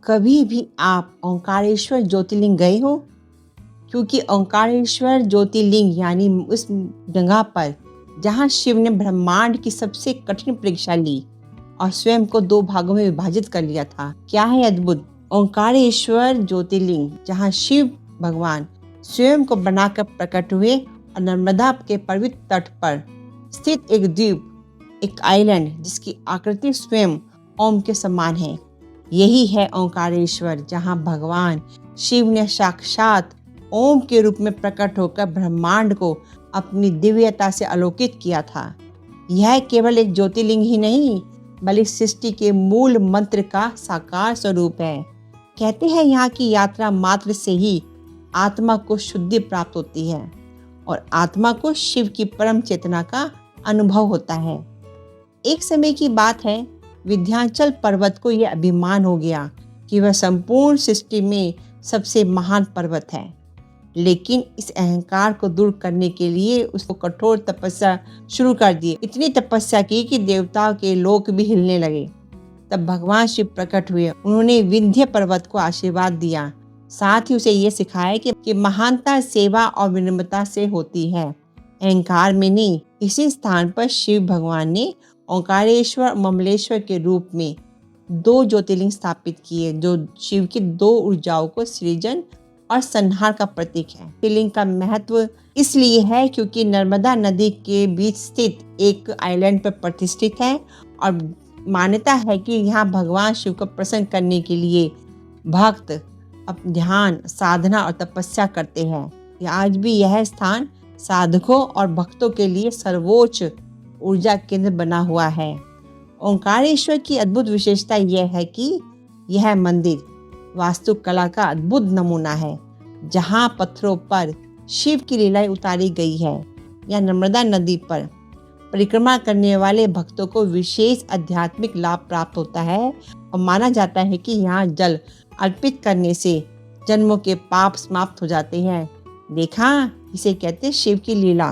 कभी भी आप ओंकारेश्वर ज्योतिर्लिंग गए हो? क्योंकि ओंकारेश्वर ज्योतिर्लिंग यानी उस जगह पर जहाँ शिव ने ब्रह्मांड की सबसे कठिन परीक्षा ली और स्वयं को दो भागों में विभाजित कर लिया था। क्या है अद्भुत! ओंकारेश्वर ज्योतिर्लिंग जहाँ शिव भगवान स्वयं को बनाकर प्रकट हुए और नर्मदा के पवित्र तट पर स्थित एक द्वीप, एक आइलैंड जिसकी आकृति स्वयं ओम के समान है। यही है ओंकारेश्वर, जहाँ भगवान शिव ने साक्षात ओम के रूप में प्रकट होकर ब्रह्मांड को अपनी दिव्यता से आलोकित किया था। यह केवल एक ज्योतिर्लिंग ही नहीं, बल्कि सृष्टि के मूल मंत्र का साकार स्वरूप है। कहते हैं यहाँ की यात्रा मात्र से ही आत्मा को शुद्धि प्राप्त होती है और आत्मा को शिव की परम चेतना का अनुभव होता है। एक समय की बात है, विंध्याचल पर्वत को यह अभिमान हो गया कि वह संपूर्ण सृष्टि में सबसे महान पर्वत है। लेकिन इस अहंकार को दूर करने के लिए उसको कठोर तपस्या शुरू कर दी। इतनी तपस्या की कि देवताओं के लोक भी हिलने लगे। तब भगवान शिव प्रकट हुए। उन्होंने विंध्य पर्वत को आशीर्वाद दिया, साथ ही उसे ये सिखाया कि महानता सेवा और विनम्रता से होती है, अहंकार में नहीं। इसी स्थान पर शिव भगवान ने ओंकारेश्वर और ममलेश्वर के रूप में दो ज्योतिर्लिंग स्थापित किए, जो शिव की दो ऊर्जाओं को सृजन और संहार का प्रतीक है। ज्योतिर्लिंग का महत्व इसलिए है क्योंकि नर्मदा नदी के बीच स्थित एक आइलैंड पर प्रतिष्ठित है और मान्यता है कि यहाँ भगवान शिव को प्रसन्न करने के लिए भक्त अपना ध्यान, साधना और तपस्या करते हैं। आज भी यह स्थान साधकों और भक्तों के लिए सर्वोच्च ऊर्जा केंद्र बना हुआ है। ओंकारेश्वर की अद्भुत विशेषता यह है कि यह मंदिर वास्तुकला का अद्भुत नमूना है, जहाँ पत्थरों पर शिव की लीलाएं उतारी गई है। यह नर्मदा नदी पर परिक्रमा करने वाले भक्तों को विशेष आध्यात्मिक लाभ प्राप्त होता है और माना जाता है कि यहाँ जल अर्पित करने से जन्मों के पाप समाप्त हो जाते हैं। देखा, इसे कहते हैं शिव की लीला।